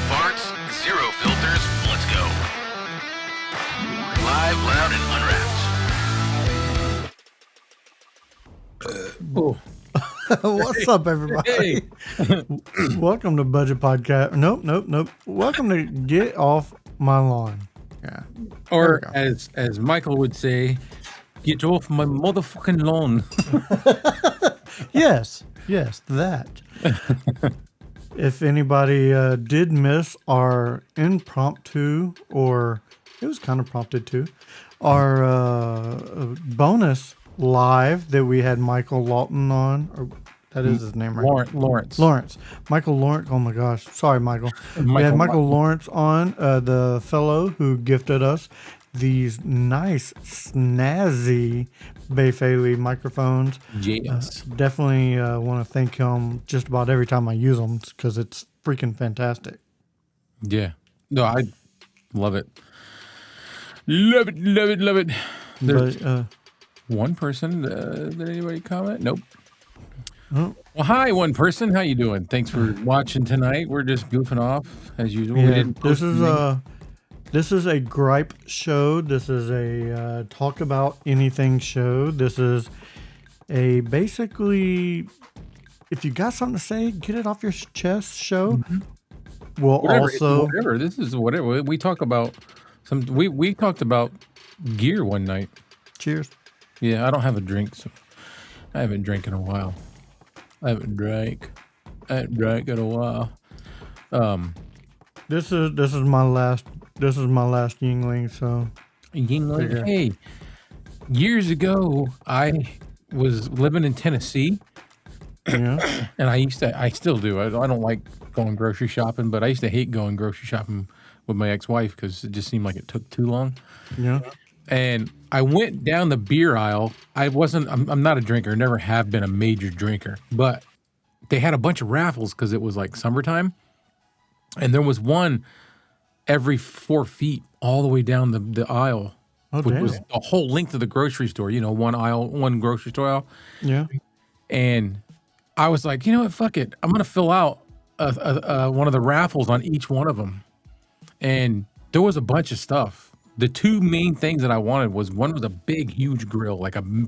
farts, zero filters, let's go. Live, loud, and unwrapped. What's up, everybody? Welcome to Budget Podcast. Nope. Welcome to Get Off My Lawn. Yeah. Or as Michael would say, get off my motherfucking lawn. Yes, that. If anybody did miss our impromptu, or it was kind of prompted too, our bonus live that we had Michael Lawton on, or that is his name, right? Lawrence. Michael Lawrence. Oh my gosh. Sorry, Michael. We had Michael Lawrence on, the fellow who gifted us these nice, snazzy Bayfaley microphones. Yes. Definitely want to thank him just about every time I use them because it's freaking fantastic. Yeah. No, I love it. Love it. There's one person. Did anybody comment? Nope. Oh. Well, hi, one person. How you doing? Thanks for watching tonight. We're just goofing off as usual. Yeah, this is a gripe show. This is a talk about anything show. This is a basically, if you got something to say, get it off your chest show. Mm-hmm. We'll whatever. This is whatever we talk about. We talked about gear one night. Cheers. Yeah, I don't have a drink, so I haven't drank in a while. I haven't drank in a while. This is my last Yingling. So Yingling. Hey, years ago I was living in Tennessee. Yeah. And I still do. I don't like going grocery shopping, but I used to hate going grocery shopping with my ex-wife because it just seemed like it took too long. Yeah. And I went down the beer aisle. I'm not a drinker, never have been a major drinker, but they had a bunch of raffles because it was like summertime. And there was one every 4 feet all the way down the aisle, which was the whole length of the grocery store, one grocery store aisle. Yeah. And I was like, you know what, fuck it. I'm going to fill out one of the raffles on each one of them. And there was a bunch of stuff. The two main things that I wanted was, one was a big, huge grill, I don't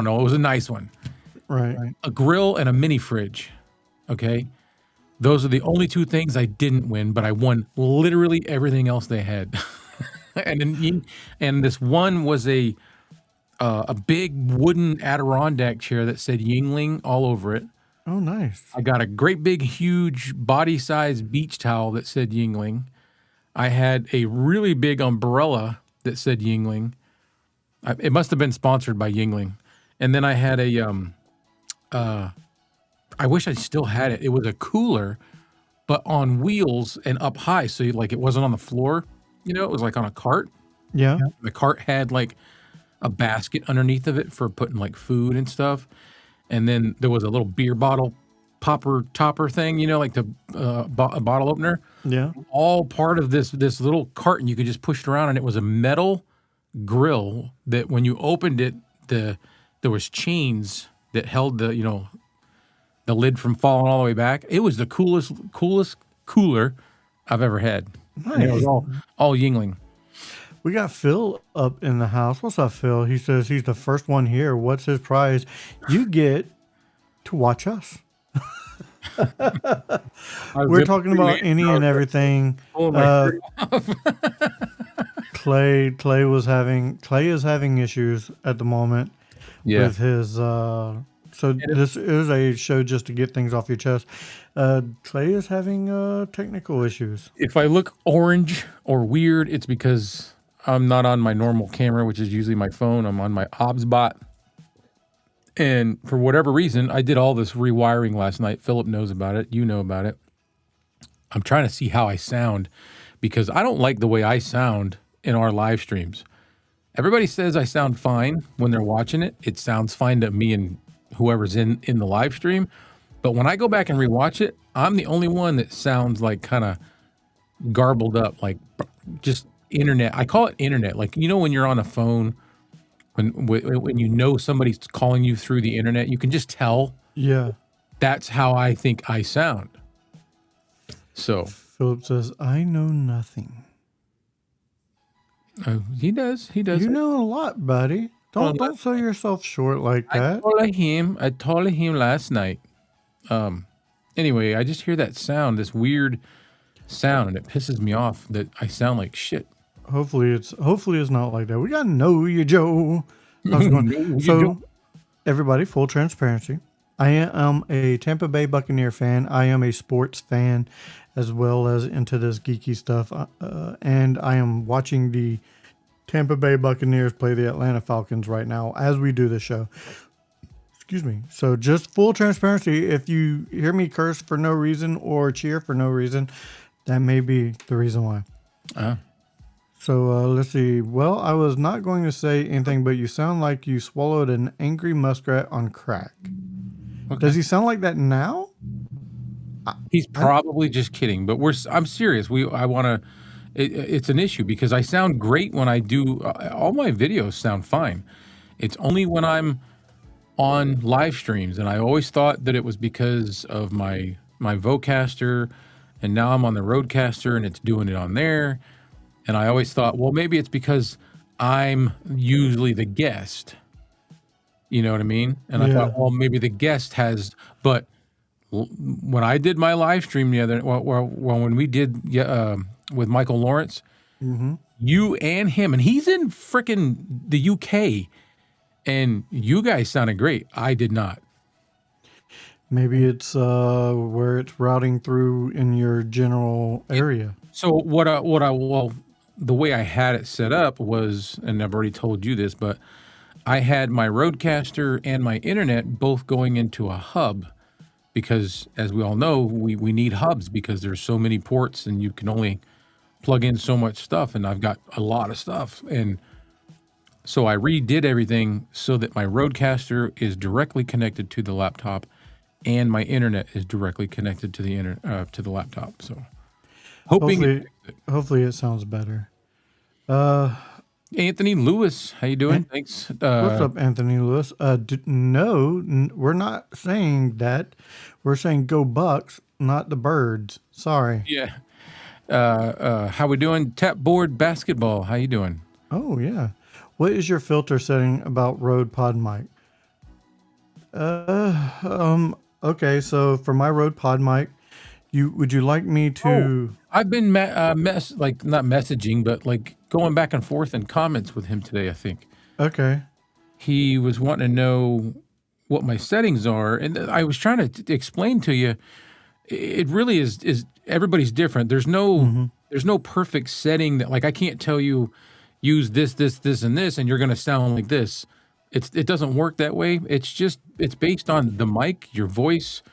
know, it was a nice one. Right. A grill and a mini fridge. Okay. Those are the only two things I didn't win, but I won literally everything else they had. and this one was a big wooden Adirondack chair that said Yingling all over it. Oh, nice. I got a great big, huge body-sized beach towel that said Yingling. I had a really big umbrella that said Yingling. It must have been sponsored by Yingling. And then I had I wish I still had it. It was a cooler, but on wheels and up high. So it wasn't on the floor, it was like on a cart. Yeah. The cart had like a basket underneath of it for putting like food and stuff. And then there was a little beer bottle topper thing, like the a bottle opener. Yeah. All part of this little carton. You could just push it around, and it was a metal grill that when you opened it, there was chains that held the lid from falling all the way back. It was the coolest cooler I've ever had. Nice. And it was all Yingling. We got Phil up in the house. What's up, Phil? He says he's the first one here. What's his prize? You get to watch us. We're talking about any and everything. Clay is having issues at the moment with his so this is a show just to get things off your chest. Clay is having technical issues. If I look orange or weird, it's because I'm not on my normal camera, which is usually my phone. I'm on my OBSBot. And for whatever reason, I did all this rewiring last night. Philip knows about it. You know about it. I'm trying to see how I sound because I don't like the way I sound in our live streams. Everybody says I sound fine when they're watching it. It sounds fine to me and whoever's in the live stream. But when I go back and rewatch it, I'm the only one that sounds like kind of garbled up, like just internet. I call it internet. Like, when you're on a phone, when somebody's calling you through the internet, you can just tell. Yeah. That's how I think I sound. So Philip says, I know nothing. he does. He does. You know a lot, buddy. Don't sell yourself short like that. I told him last night. Anyway, I just hear that sound, this weird sound, and it pisses me off that I sound like shit. Hopefully it's not like that. We gotta know you, Joe. How's it going? Know you, So Joe. everybody, full transparency. I am a Tampa Bay Buccaneer fan. I am a sports fan as well as into this geeky stuff. And I am watching the Tampa Bay Buccaneers play the Atlanta Falcons right now as we do the show. Excuse me. So just full transparency, if you hear me curse for no reason or cheer for no reason, that may be the reason why. So let's see. Well, I was not going to say anything, but you sound like you swallowed an angry muskrat on crack. Okay. Does he sound like that now? He's probably just kidding, but I'm serious. I want to. It's an issue because I sound great when I do. All my videos sound fine. It's only when I'm on live streams, and I always thought that it was because of my Vocaster, and now I'm on the Rodecaster, and it's doing it on there. And I always thought, well, maybe it's because I'm usually the guest. You know what I mean? And I thought, well, maybe the guest has. But when I did my live stream the other, when we did with Michael Lawrence, you and him, and he's in frickin' the UK, and you guys sounded great. I did not. Maybe it's where it's routing through in your general area. So the way I had it set up was, and I've already told you this, but I had my Rodecaster and my internet both going into a hub because, as we all know, we need hubs because there's so many ports and you can only plug in so much stuff, and I've got a lot of stuff. And so I redid everything so that my Rodecaster is directly connected to the laptop and my internet is directly connected to the laptop. So hopefully it sounds better. Anthony Lewis, how you doing? Thanks. What's up, Anthony Lewis? No, we're not saying that. We're saying go Bucks, not the Birds. Sorry. Yeah. How we doing? Tapboard basketball. How you doing? Oh yeah. What is your filter setting about Rode Pod mic? Okay, so for my Rode Pod mic, would you like me to? I've been not messaging, but like going back and forth in comments with him today. I think. Okay. He was wanting to know what my settings are, and I was trying to explain to you. It really is everybody's different. There's no perfect setting that, like, I can't tell you use this, and this, and you're going to sound like this. It doesn't work that way. It's based on the mic, your voice,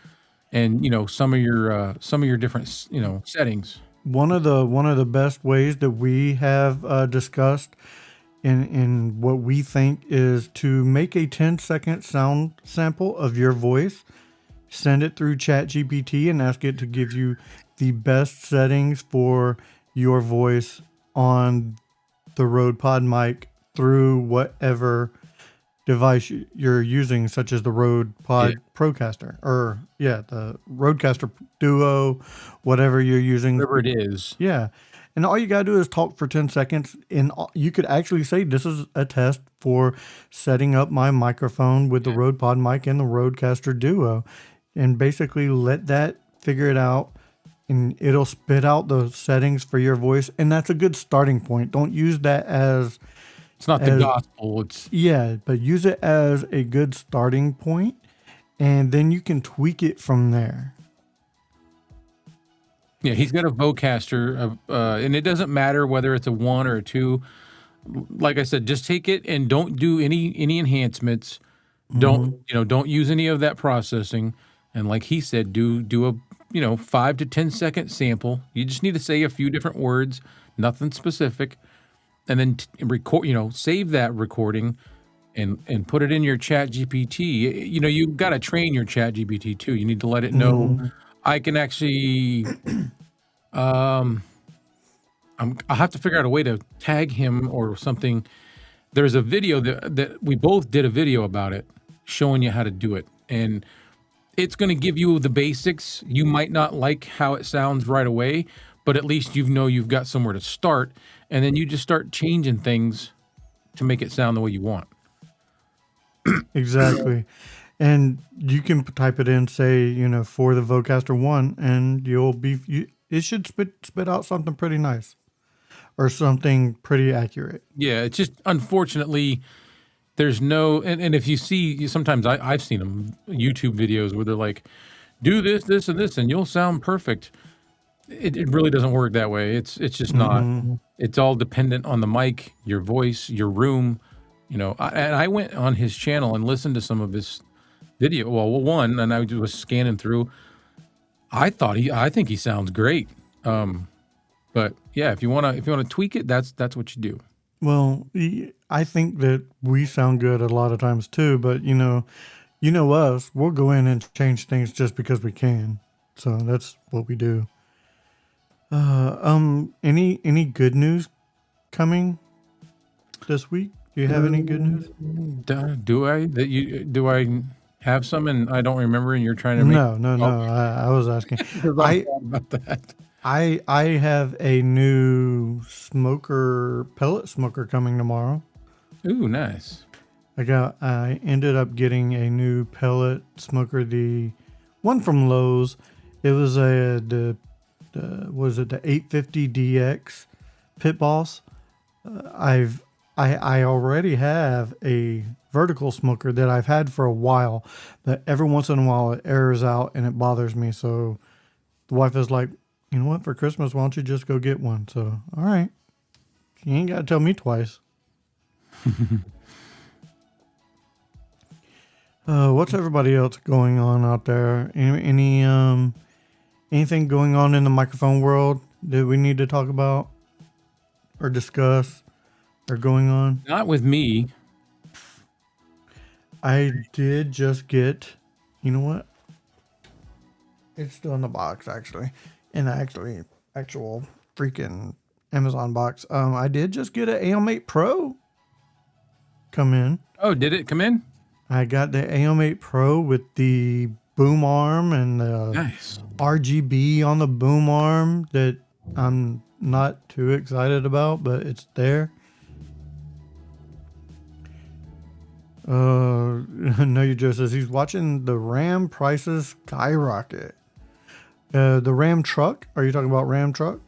and some of your different settings. One of the best ways that we have discussed in what we think is to make a 10-second sound sample of your voice, send it through ChatGPT and ask it to give you the best settings for your voice on the Rode Pod mic through whatever device you're using, such as the Rode Pod Procaster, or the Rodecaster Duo, whatever you're using. Whatever it is. Yeah. And all you got to do is talk for 10 seconds. And you could actually say, this is a test for setting up my microphone with the Rode Pod mic and the Rodecaster Duo. And basically let that figure it out. And it'll spit out the settings for your voice. And that's a good starting point. Don't use that as... It's not the gospel. But use it as a good starting point. And then you can tweak it from there. Yeah, he's got a Vocaster, and it doesn't matter whether it's a 1 or a 2. Like I said, just take it and don't do any enhancements. Don't use any of that processing. And like he said, do a 5 to 10 second sample. You just need to say a few different words, nothing specific, and then record. Save that recording and put it in your ChatGPT. You've got to train your ChatGPT too. You need to let it know. I can actually, I'll have to figure out a way to tag him or something. There's a video that we both did a video about it, showing you how to do it. And it's going to give you the basics. You might not like how it sounds right away, but at least you know you've got somewhere to start, and then you just start changing things to make it sound the way you want. Exactly. And you can type it in, say, you know, for the Vocaster 1, and it should spit out something pretty nice or something pretty accurate. Yeah, it's just unfortunately there's no, and if you see, sometimes I've seen them YouTube videos where they're like, do this, this, and this, and you'll sound perfect. It really doesn't work that way. It's just not. It's all dependent on the mic, your voice, your room. You know, and I went on his channel and listened to some of his video. Well, one, and I was scanning through. I think he sounds great. But yeah, if you wanna tweak it, that's what you do. Well, I think that we sound good a lot of times too, but you know us, we'll go in and change things just because we can. So that's what we do. Any good news coming this week? Do you have any good news? Do I have some and I don't remember and you're trying to make No. I was asking. I about that. I have a new pellet smoker coming tomorrow. Ooh, nice. I ended up getting a new pellet smoker, the one from Lowe's. It was the 850 DX Pit Boss. I already have a vertical smoker that I've had for a while, but every once in a while it errors out and it bothers me. So the wife is like, you know what, for Christmas, why don't you just go get one? So, all right. You ain't got to tell me twice. What's everybody else going on out there? Anything going on in the microphone world that we need to talk about or discuss or going on? Not with me. I did just get, you know what? It's still in the box, actually. In the actual freaking Amazon box. I did just get an AM8 Pro come in. Oh, did it come in? I got the AM8 Pro with the boom arm and the Nice. RGB on the boom arm that I'm not too excited about, but it's there. No, you just says he's watching the RAM prices skyrocket. The RAM truck. Are you talking about RAM truck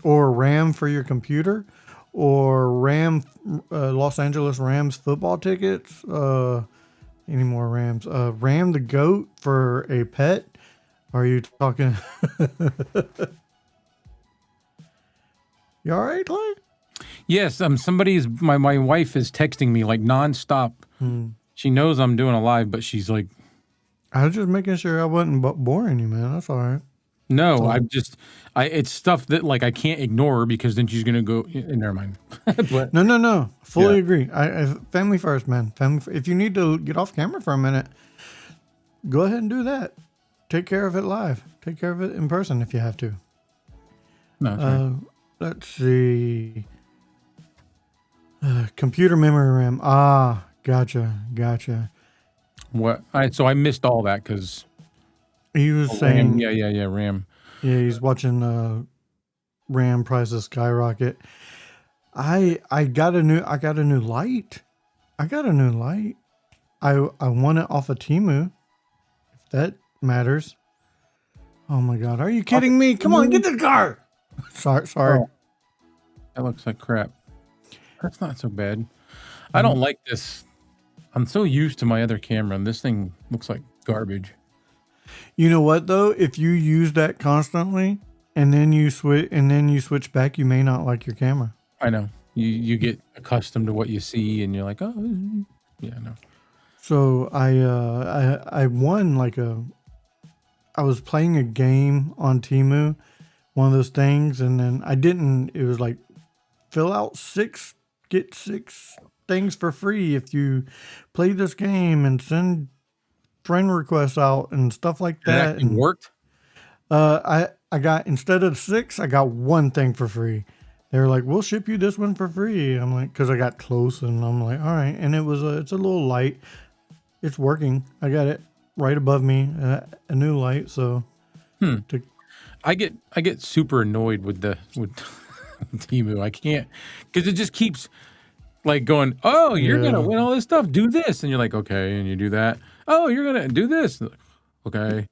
or RAM for your computer or RAM Los Angeles Rams football tickets? Any more Rams? Ram the goat for a pet? Are you talking? You all right, Clay? Yes. My wife is texting me like nonstop. She knows I'm doing a live, but she's like, I was just making sure I wasn't boring you, man. That's all right. no, it's stuff that like I can't ignore because then she's gonna go. Never mind. But No. Fully agree. I family first, man. If you need to get off camera for a minute, go ahead and do that. Take care of it live. Take care of it in person if you have to. no, it's right. Let's see. Computer memory RAM. Ah, gotcha. What? So I missed all that because He was saying, RAM. RAM. yeah, he's watching RAM prices skyrocket. I got a new light. I won it off of Temu, if that matters. Oh my god, are you kidding me? Come on, get the car. Sorry. Oh. That looks like crap. That's not so bad. I don't like this. I'm so used to my other camera, and this thing looks like garbage. You know what though? If you use that constantly and then you switch back, you may not like your camera. I know. You get accustomed to what you see, and you're like, oh, yeah, no. So I won I was playing a game on Temu, one of those things, and then it was like get 6 things for free if you play this game and send friend requests out and stuff like that. It worked? I got, instead of 6, I got 1 thing for free. They were like, we'll ship you this one for free. I'm like, because I got close, and I'm like, all right. And it's a little light. It's working. I got it. right above me, a new light. So, to, I get super annoyed with Temu. I can't because it just keeps like going. Oh, you're gonna yeah, win all this stuff. Do this, and you're like, okay, and you do that. Oh, you're gonna do this. Okay.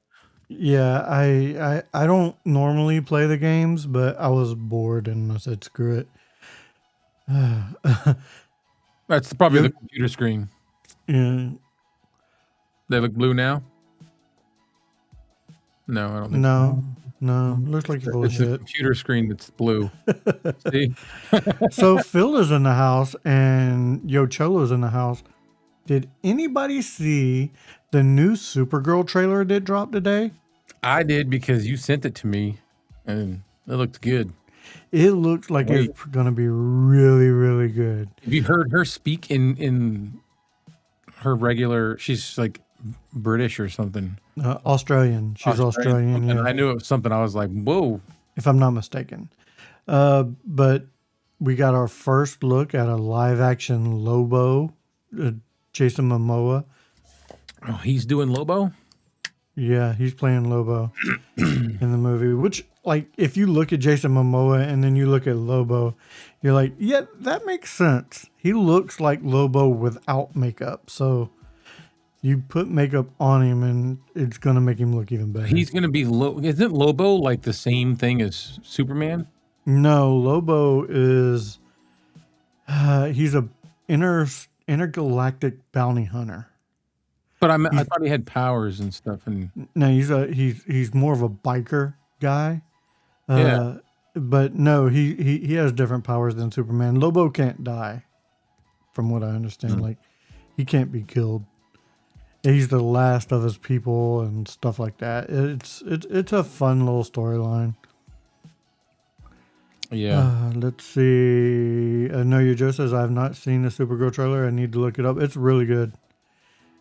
yeah. I don't normally play the games, but I was bored and I said, screw it. That's probably Yep. the computer screen. Yeah. They look blue now. No, I don't think No, no. Looks like you're full of it's the shit. computer screen that's blue. See? So Phil is in the house and Yo Cholo's in the house. Did anybody see the new Supergirl trailer that dropped today? I did because you sent it to me, and it looked good. It looks like it's going to be really, really good. Have you heard her speak in her regular? She's like British or something. Australian. She's Australian. And Yeah, I knew it was something. I was like, whoa. if I'm not mistaken. But we got our first look at a live action Lobo, Jason Momoa. Oh, he's doing Lobo? Yeah, he's playing Lobo in the movie, which, like, if you look at Jason Momoa and then you look at Lobo, you're like, yeah, that makes sense. He looks like Lobo without makeup. So you put makeup on him and it's going to make him look even better. He's going to be Isn't Lobo like the same thing as Superman? No, Lobo is, he's a intergalactic bounty hunter. But I thought he had powers and stuff. And No, he's more of a biker guy. Yeah. But no, he has different powers than Superman. Lobo can't die, from what I understand. Like, he can't be killed. He's the last of his people and stuff like that. It's a fun little storyline. yeah. Let's see. Know Your Joe says, I have not seen the Supergirl trailer. I need to look it up. It's really good.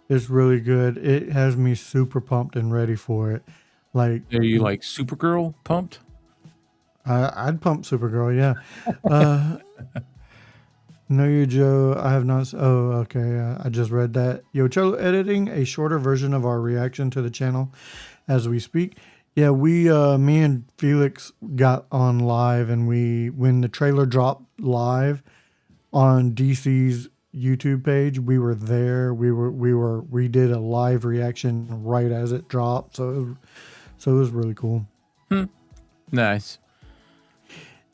It's really good. It has me super pumped and ready for it. Like, Are you like Supergirl pumped? I'd pump Supergirl, yeah. Know Your Joe, I have not. Oh, okay. I just read that. Yo Cholo editing a shorter version of our reaction to the channel as we speak. Yeah, me and Felix got on live, and when the trailer dropped live on DC's YouTube page, we were there. We did a live reaction right as it dropped. So it was really cool. Nice.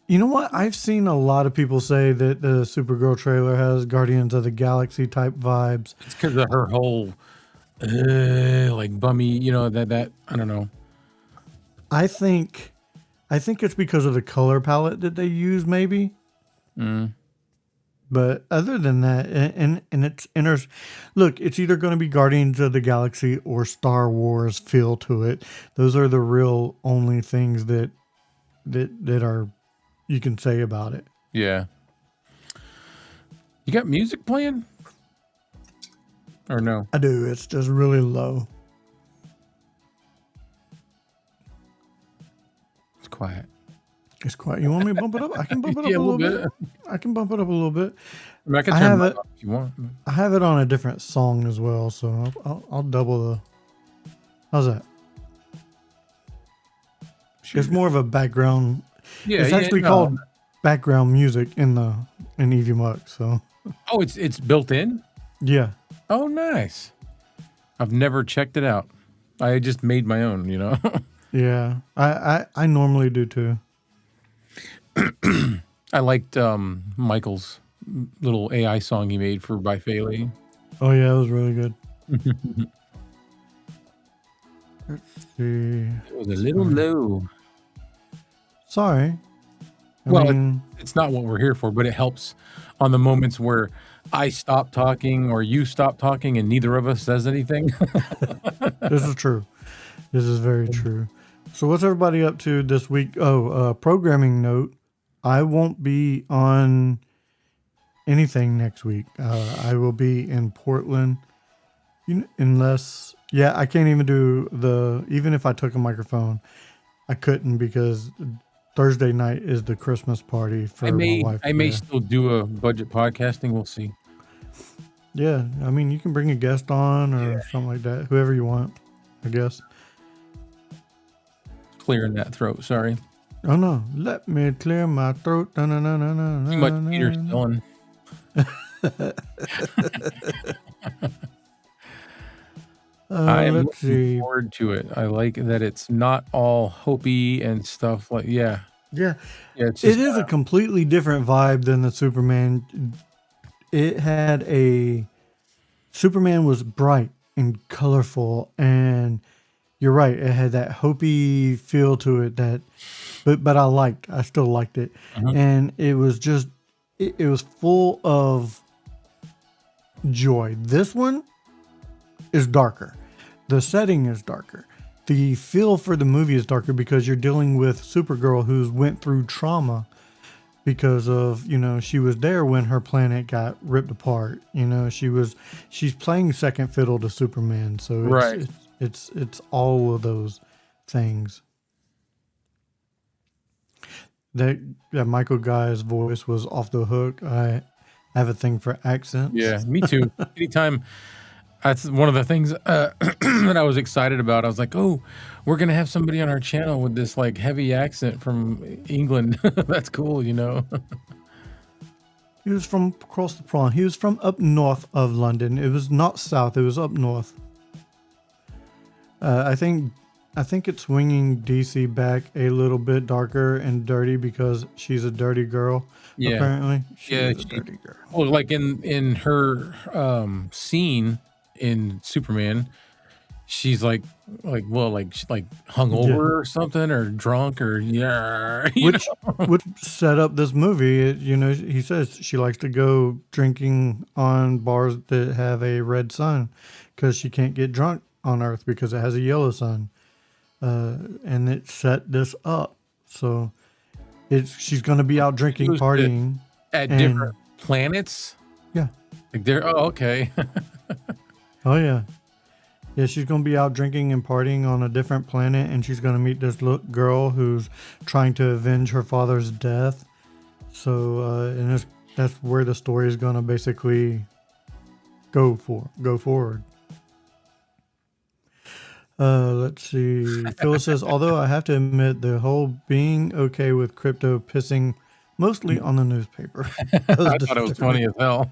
You know what? I've seen a lot of people say that the Supergirl trailer has Guardians of the Galaxy type vibes. It's because of her whole like bummy, that I don't know. I think it's because of the color palette that they use, maybe. But other than that, and look, it's either going to be Guardians of the Galaxy or Star Wars feel to it. Those are the real only things that are you can say about it. Yeah. You got music playing? Or no? I do. It's just really low. It's quiet. It's quiet. You want me to bump it up? I can bump it up Yeah, a little bit. I can bump it up a little bit. I mean, I can I turn have mine it- up if you want. I have it on a different song as well, so I'll double the. How's that? Sure. It's more of a background. Yeah, It's actually called background music in EVMux. So Oh, it's built in? yeah, Oh, nice. I've never checked it out. I just made my own, yeah. I normally do too. I liked Michael's little AI song he made for By Faley. Oh yeah, it was really good. Let's see. It was a little low. Sorry. Well, it's not what we're here for, but it helps on the moments where I stop talking or you stop talking and neither of us says anything. this is true. This is very true. So what's everybody up to this week? Oh, programming note. I won't be on anything next week. I will be in Portland unless, I can't even do even if I took a microphone, I couldn't because Thursday night is the Christmas party for my wife. I may still do a budget podcasting. We'll see. Yeah, I mean, you can bring a guest on or something like that. Whoever you want, I guess. Clearing that throat. Sorry. Oh no, let me clear my throat. Too much Peter spilling. I am Let's looking see. forward to it. I like that it's not all Hopi and stuff like Yeah, it's it just is a completely different vibe than the Superman. It had Superman was bright and colorful, and you're right. It had that Hopi feel to it but I still liked it. And it was just, it was full of joy. This one is darker. The setting is darker. The feel for the movie is darker because you're dealing with Supergirl who's went through trauma because of, she was there when her planet got ripped apart. She's playing second fiddle to Superman. So it's all of those things. That Michael Guy's voice was off the hook. I have a thing for accents. Yeah, me too. Anytime, that's one of the things that I was excited about. I was like, oh, we're going to have somebody on our channel with this like heavy accent from England. That's cool, He was from across the pond. He was from up north of London. It was not south. It was up north. I think it's swinging DC back a little bit darker and dirty because she's a dirty girl. Yeah. Apparently, she's a dirty girl. Well, like in her scene in Superman, she's like hungover or something, or drunk, or which set up this movie. He says she likes to go drinking on bars that have a red sun because she can't get drunk on Earth because it has a yellow sun. And it set this up. So she's going to be out drinking, partying at different planets. Yeah. Like they're, okay. Oh yeah. Yeah, she's going to be out drinking and partying on a different planet, and she's going to meet this girl who's trying to avenge her father's death. So, and that's where the story is going to basically go forward. Let's see. Phyllis says, although I have to admit the whole being okay with crypto pissing mostly on the newspaper. I thought it was funny as hell.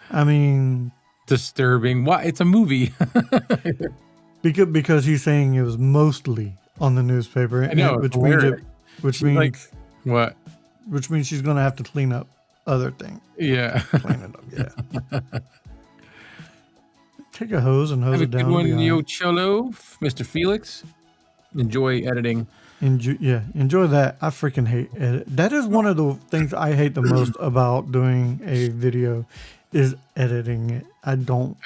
I mean, disturbing. Why? It's a movie. because he's saying it was mostly on the newspaper. I know, which means like, what? Which means she's going to have to clean up other things. Yeah. Clean it up. Yeah. Take a hose and hose Have it down. Good one, yo cholo, Mr. Felix. Enjoy editing. Enjoy that. I freaking hate edit. That is one of the things I hate the most about doing a video is editing it. I don't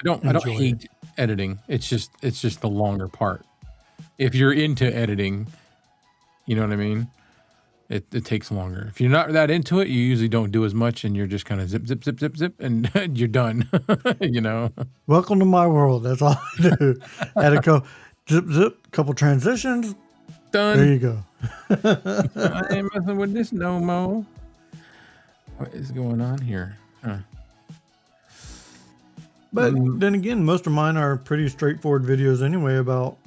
hate editing. It's just the longer part. If you're into editing, you know what I mean? It takes longer. If you're not that into it, you usually don't do as much, and you're just kind of zip, zip, zip, zip, zip, and you're done. Welcome to my world. That's all I do. Add a zip, zip, couple transitions. Done. There you go. I ain't messing with this no more. What is going on here? Huh. But then again, most of mine are pretty straightforward videos anyway about,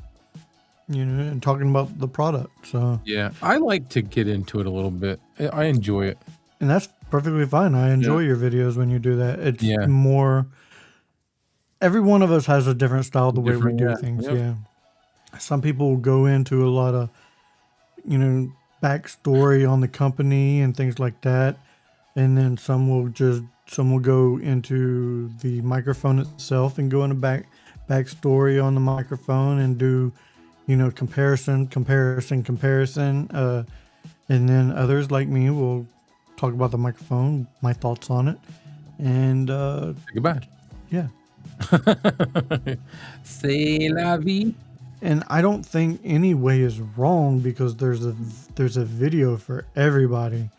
and talking about the product. So yeah, I like to get into it a little bit. I enjoy it, and that's perfectly fine. I enjoy your videos when you do that. It's more. Every one of us has a different style the way we do things. Yep. Yeah, some people go into a lot of, backstory on the company and things like that, and then some will go into the microphone itself and go into backstory on the microphone and do. Comparison. And then others like me will talk about the microphone, my thoughts on it, and say goodbye. Yeah. C'est la vie. And I don't think any way is wrong because there's a video for everybody.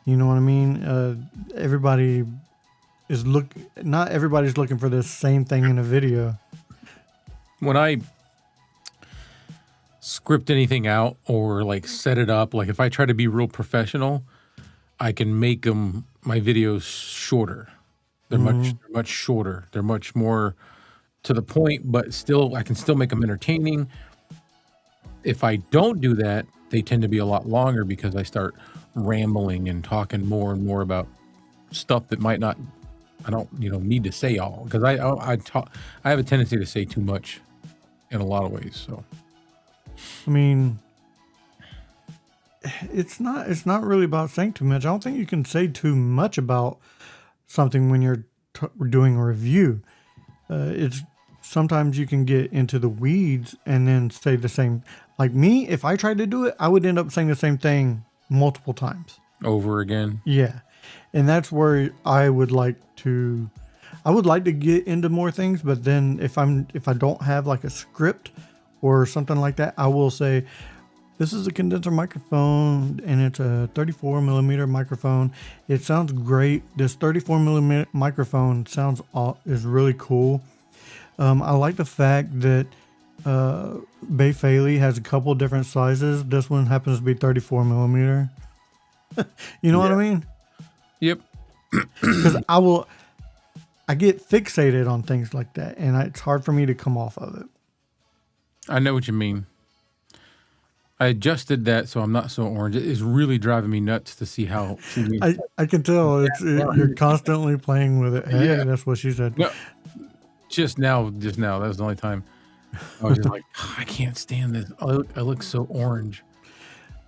You know what I mean? Everybody is not everybody's looking for the same thing in a video. When I script anything out or like set it up, like if I try to be real professional, I can make my videos shorter. They're much shorter. They're much more to the point, but still, I can still make them entertaining. If I don't do that, they tend to be a lot longer because I start rambling and talking more and more about stuff that might not, I don't, need to say all, because I have a tendency to say too much in a lot of ways. So, I mean, it's not really about saying too much. I don't think you can say too much about something when you're doing a review. It's sometimes you can get into the weeds and then say the same. Like me, if I tried to do it, I would end up saying the same thing multiple times. over again. Yeah. And that's where I would like to get into more things, but then if I don't have like a script or something like that, I will say, this is a condenser microphone and it's a 34 millimeter microphone. It sounds great. This 34 millimeter microphone is really cool. I like the fact that Bay Faley has a couple different sizes. This one happens to be 34 millimeter. You know what I mean? Yep. Because I get fixated on things like that, and it's hard for me to come off of it. I know what you mean. I adjusted that so I'm not so orange. It is really driving me nuts to see how. I can tell you're constantly playing with it. Hey, Yeah. that's what she said. No, just now. That was the only time. I was just like, I can't stand this. I look so orange.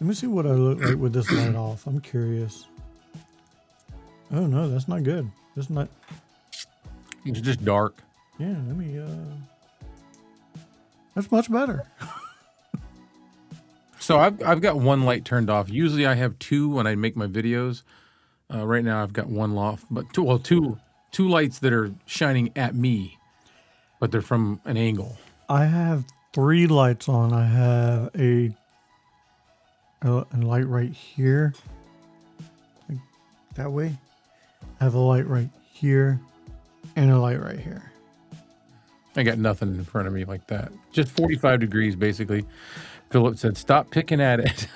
Let me see what I look like with this light off. I'm curious. Oh no, that's not good. That's not. It's just dark. Yeah, let me. That's much better. So I've got one light turned off. Usually I have two when I make my videos. Right now I've got one off, but two lights that are shining at me, but they're from an angle. I have 3 lights on. I have a light right here, like that way. I have a light right here, and a light right here. I got nothing in front of me like that. Just 45 degrees basically. Philip said, "Stop picking at it."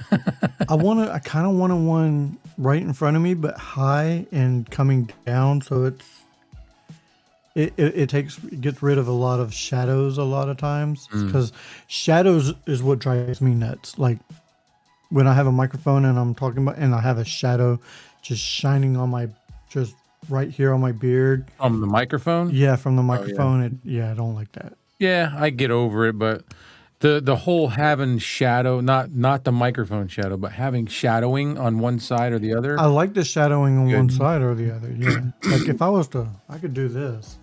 I kind of want one right in front of me, but high and coming down, so it gets rid of a lot of shadows a lot of times, because shadows is what drives me nuts. Like when I have a microphone and I'm talking about, and I have a shadow just shining on just right here on my beard. From the microphone? Yeah, from the microphone. I don't like that. Yeah, I get over it, but the whole having shadow, not the microphone shadow, but having shadowing on one side or the other. I like the shadowing on one side or the other. Yeah. Like if I could do this.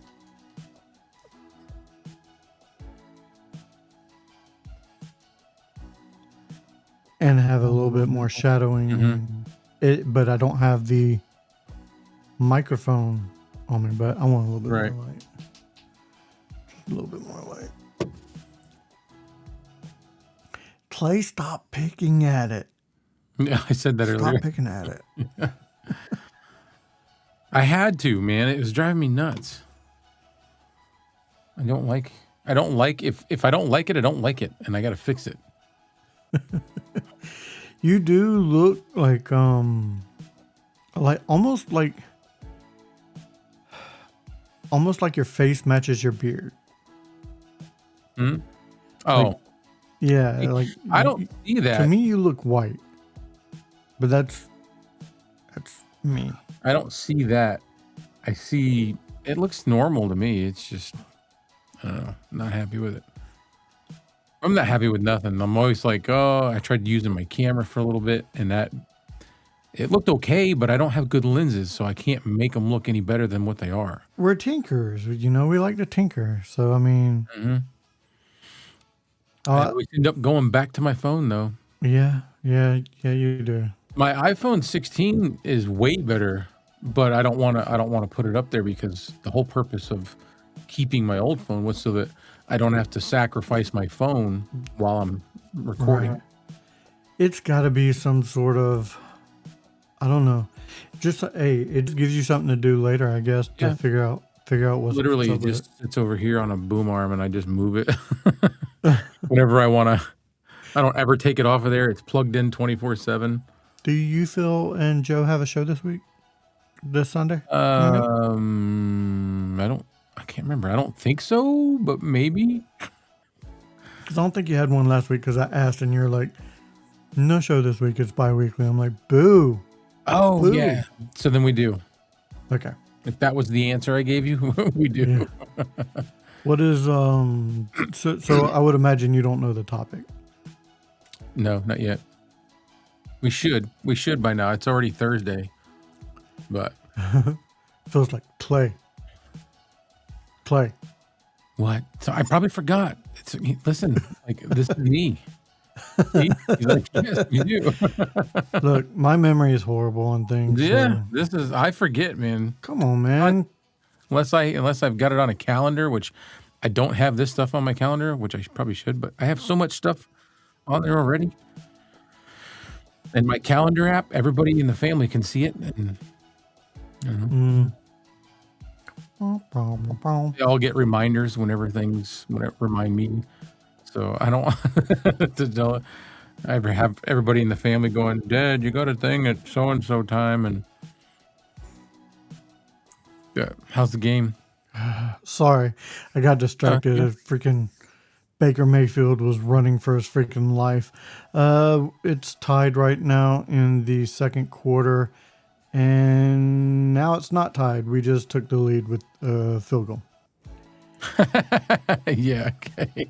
And have a little bit more shadowing. But I don't have the microphone on me, but I want a little bit more light. Just a little bit more light. Clay, stop picking at it. Yeah, I said that earlier. Stop picking at it. I had to, man. It was driving me nuts. I don't like if I don't like it, I don't like it, and I got to fix it. You do look like almost like your face matches your beard. Oh. Like, yeah, like I don't see that. To me, you look white, but that's me. I don't see that. I see it looks normal to me. It's just, I don't know, not happy with it. I'm not happy with nothing. I'm always like, oh, I tried using my camera for a little bit and it looked okay, but I don't have good lenses, so I can't make them look any better than what they are. We're tinkers, we like to tinker. So, I mean, I always end up going back to my phone though. Yeah, you do. My iPhone 16 is way better, but I don't want to put it up there because the whole purpose of keeping my old phone was so that I don't have to sacrifice my phone while I'm recording. Right. It's got to be some sort of, I don't know. Just it just gives you something to do later, I guess, to figure out what's literally up with just sits over here on a boom arm and I just move it whenever I want to. I don't ever take it off of there. It's plugged in 24/7. Do you, Phil, and Joe have a show this week? this Sunday? Coming up? I can't remember. I don't think so, but maybe. Because I don't think you had one last week because I asked and you're like, no show this week. It's bi-weekly. I'm like, boo. Oh, Boo. yeah. So then we do. Okay. If that was the answer I gave you, we do. Yeah. What is, so I would imagine you don't know the topic. No, not yet. We should. We should by now. It's already Thursday. But. Feels like Clay. What? So I probably forgot. Listen, like, this is me. He's like, yes, you do. Look, my memory is horrible on things. Yeah, So. I forget, man. Come on, man. Unless I've got it on a calendar, which I don't have this stuff on my calendar, which I probably should, but I have so much stuff on there already. And my calendar app, everybody in the family can see it. And they all get reminders whenever remind me. So I don't want to tell it. I ever have everybody in the family going, Dad, you got a thing at so-and-so time. And yeah, how's the game? Sorry, I got distracted. Yeah. Freaking Baker Mayfield was running for his freaking life. It's tied right now in the second quarter, and now it's not tied. We just took the lead with field goal. Yeah, okay.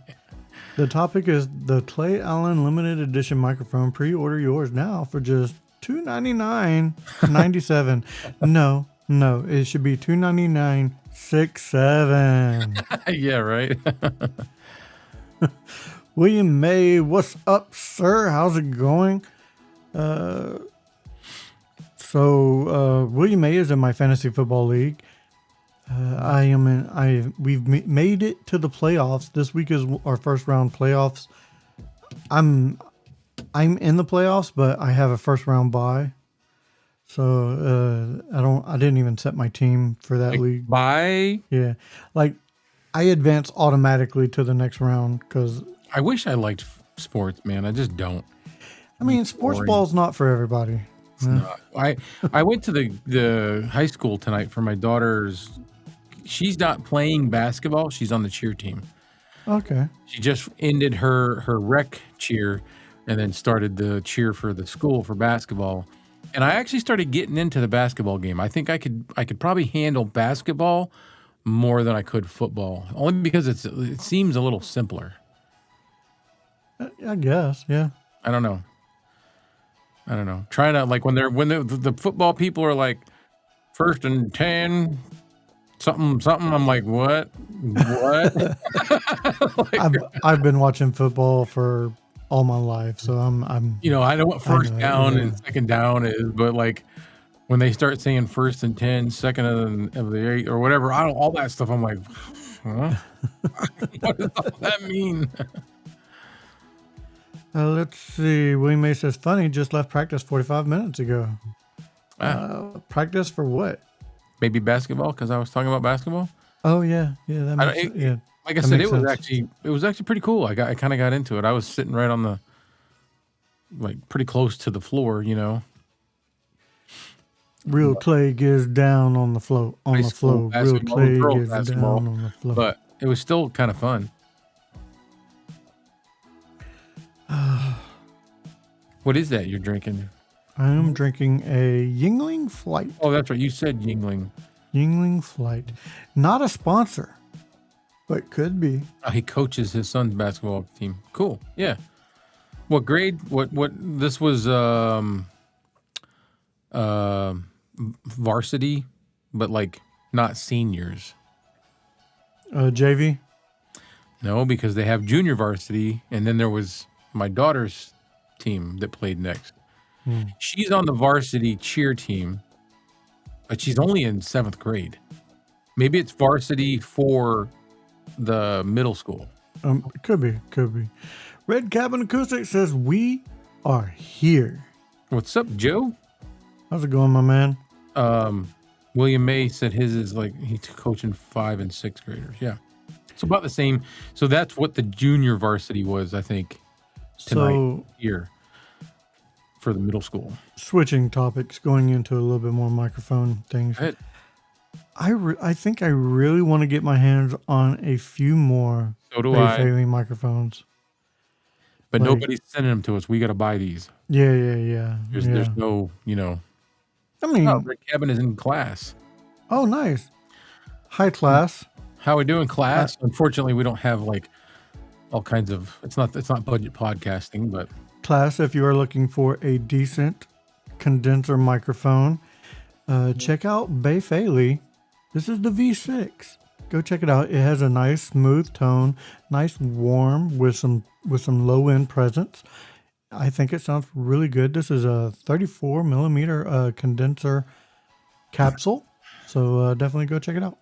The topic is the Clay Allen limited edition microphone. Pre-order yours now for just $299.97. No, it should be $299.67. Yeah, right. William May, what's up, sir? How's it going? William May is in my fantasy football league. We've made it to the playoffs. This week is our first round playoffs. I'm in the playoffs, but I have a first round bye. So I didn't even set my team for that league. Bye. Yeah. Like I advance automatically to the next round because I wish I liked sports, man. I just don't. I mean, sports ball's not for everybody. It's not. I went to the high school tonight for my daughter's. She's not playing basketball. She's on the cheer team. Okay. She just ended her rec cheer and then started the cheer for the school for basketball. And I actually started getting into the basketball game. I think I could probably handle basketball more than I could football, only because it seems a little simpler. I guess, yeah. I don't know. Trying to like when the football people are like 1st and 10, something. I'm like, what? Like, I've been watching football for all my life, so I'm. You know, I know what first down and second down is, but like when they start saying 1st and 10, second of the 8 or whatever, all that stuff. I'm like, huh? What does all that mean? Let's see. William May says, funny, just left practice 45 minutes ago. Practice for what? Maybe basketball, because I was talking about basketball. Oh, yeah. Yeah, that makes sense. Yeah. Like I said, it was actually pretty cool. I kind of got into it. I was sitting right on the, like, pretty close to the floor, you know. Real Clay gets down on the floor. Real Clay gets down on the floor. But it was still kind of fun. What is that you're drinking? I am drinking a Yingling Flight. Oh, that's right. You said Yingling. Yingling Flight. Not a sponsor, but could be. Oh, he coaches his son's basketball team. Cool. Yeah. What grade? What this was varsity, but like not seniors. JV? No, because they have junior varsity, and then there was my daughter's team that played next. She's on the varsity cheer team, but she's only in 7th grade. Maybe it's varsity for the middle school. Could be. Red Cabin Acoustic says, we are here. What's up, Joe? How's it going, my man? William May said his is like he's coaching 5th and 6th graders. Yeah. So about the same. So that's what the junior varsity was, I think, tonight here. for the middle school. Switching topics, going into a little bit more microphone things. Go ahead. I think I really want to get my hands on a few more So do I. Bay microphones. But Like- nobody's sending them to us. We got to buy these. Yeah. There's no, you know. I mean, Oh, Rick Kevin is in class. oh, nice. High class. How we doing, class? Unfortunately, we don't have like all kinds of. It's not budget podcasting, but Class, if you are looking for a decent condenser microphone, check out Bay Faley. This is the V6. Go check it out. It has a nice smooth tone, nice warm with some low end presence. I think it sounds really good. This is a 34 millimeter condenser capsule, so definitely go check it out.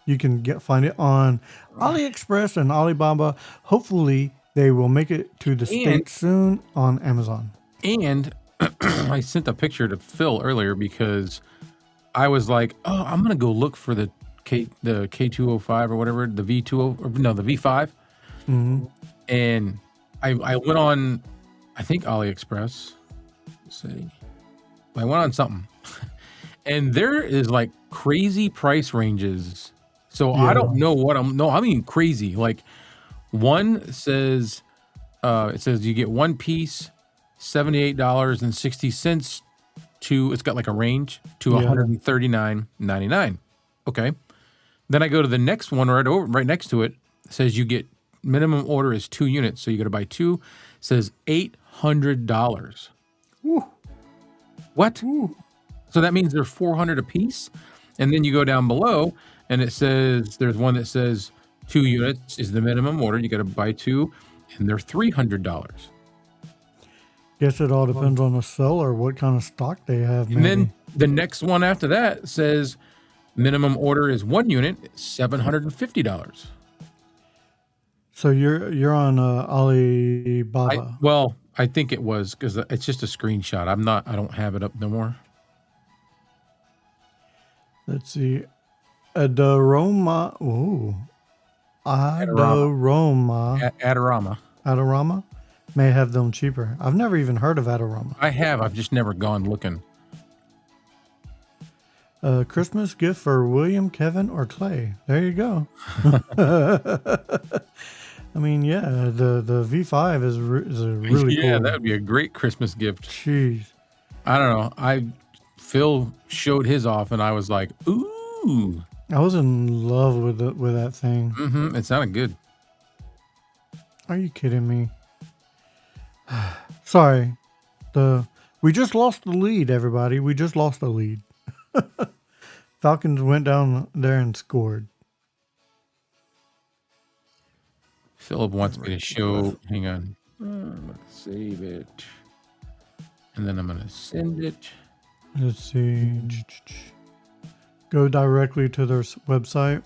You can find it on AliExpress and Alibaba. Hopefully, they will make it to the States soon on Amazon. And I sent a picture to Phil earlier because I was like, oh, I'm gonna go look for the K205 or whatever, the V20, or no, the V5. Mm-hmm. And I went on, I think AliExpress. Let's see, I went on something, and there is like crazy price ranges. So I don't know what I mean crazy. Like one says, it says you get one piece, $78.60 to, it's got like a range to $139.99. Okay. Then I go to the next one right next to it. It says you get minimum order is 2 units. So you got to buy 2. It says $800. Ooh. What? Ooh. So that means they're $400 a piece. And then you go down below and it says, there's one that says 2 units is the minimum order. You got to buy 2 and they're $300. Guess it all depends on the seller, what kind of stock they have. And then the next one after that says minimum order is 1 unit, $750. So you're on Alibaba. I think it was because it's just a screenshot. I don't have it up no more. Let's see. Adorama. Ooh. Adorama. Adorama may have them cheaper. I've never even heard of Adorama. I have. I've just never gone looking. Christmas gift for William, Kevin, or Clay. There you go. I mean, yeah, the V5 is a really cool. Yeah, that would be a great Christmas gift. Jeez. I don't know. Phil showed his off, and I was like, ooh. I was in love with that thing. Mm-hmm. It sounded good. Are you kidding me? Sorry. We just lost the lead, everybody. We just lost the lead. Falcons went down there and scored. Philip wants me to show. Hang on. I'm going to save it. And then I'm going to send it. Let's see. Go directly to their website.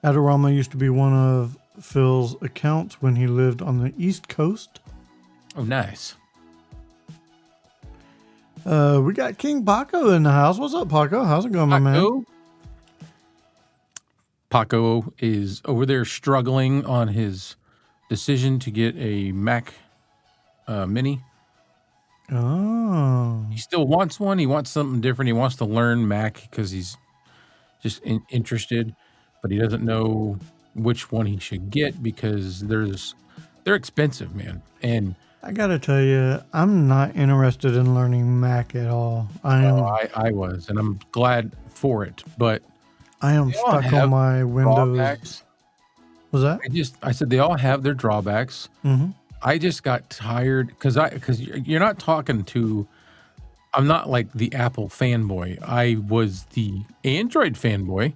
Adorama used to be one of Phil's accounts when he lived on the East Coast. Oh, nice. We got King Paco in the house. What's up, Paco? How's it going, my man? Paco is over there struggling on his decision to get a Mac Mini. Oh. He still wants one. He wants something different. He wants to learn Mac because he's just interested, but he doesn't know which one he should get because they're expensive, man. And I gotta tell you, I'm not interested in learning Mac at all. I was, and I'm glad for it, but I am stuck on my Windows. Drawbacks. Was that? I said they all have their drawbacks. Mm-hmm. I just got tired because you're not talking to. I'm not like the Apple fanboy. I was the Android fanboy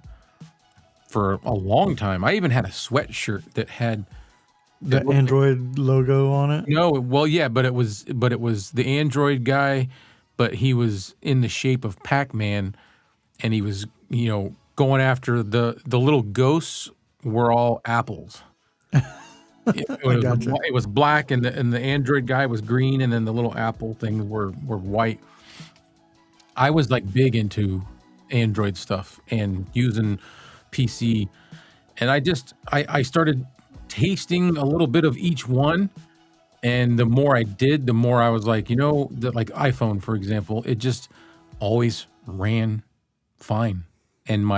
for a long time. I even had a sweatshirt that had the Android logo on it. No, well, yeah, but it was the Android guy, but he was in the shape of Pac-Man, and he was going after the little ghosts were all apples. It was black, and the Android guy was green, and then the little apple things were white. I was like big into Android stuff and using PC, and I started tasting a little bit of each one, And the more I did, the more I was like, like iPhone, for example, it just always ran fine. And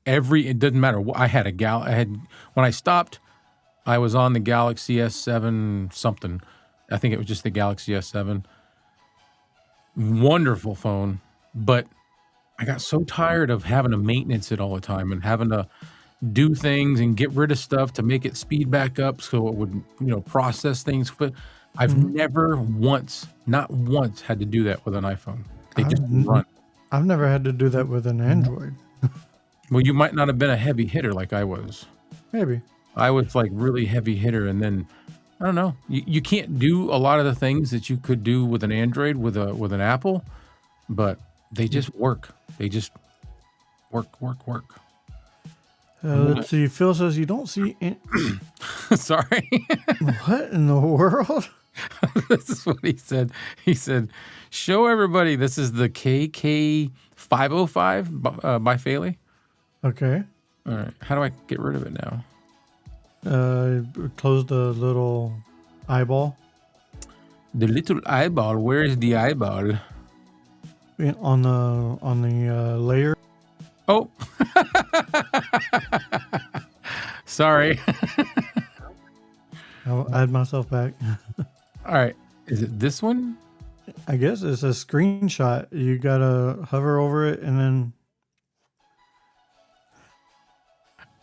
it doesn't matter what I had when I stopped, I was on the Galaxy S7 something. I think it was just the Galaxy S7. Wonderful phone, but I got so tired of having to maintenance it all the time and having to do things and get rid of stuff to make it speed back up so it would, process things. But I've never not once had to do that with an iPhone. They just run. I've never had to do that with an Android. Well, you might not have been a heavy hitter like I was. Maybe. I was like really heavy hitter, and then I don't know. You can't do a lot of the things that you could do with an Android with an Apple, but they just work. They just work. Let's see. Phil says you don't see. Sorry. What in the world? This is what he said. He said, "Show everybody. This is the KK505 by Faley." Okay. All right. How do I get rid of it now? Close the little eyeball. The little eyeball. Where is the eyeball? On the layer. Oh. Sorry. I'll add myself back. All right. Is it this one? I guess it's a screenshot. You gotta hover over it and then.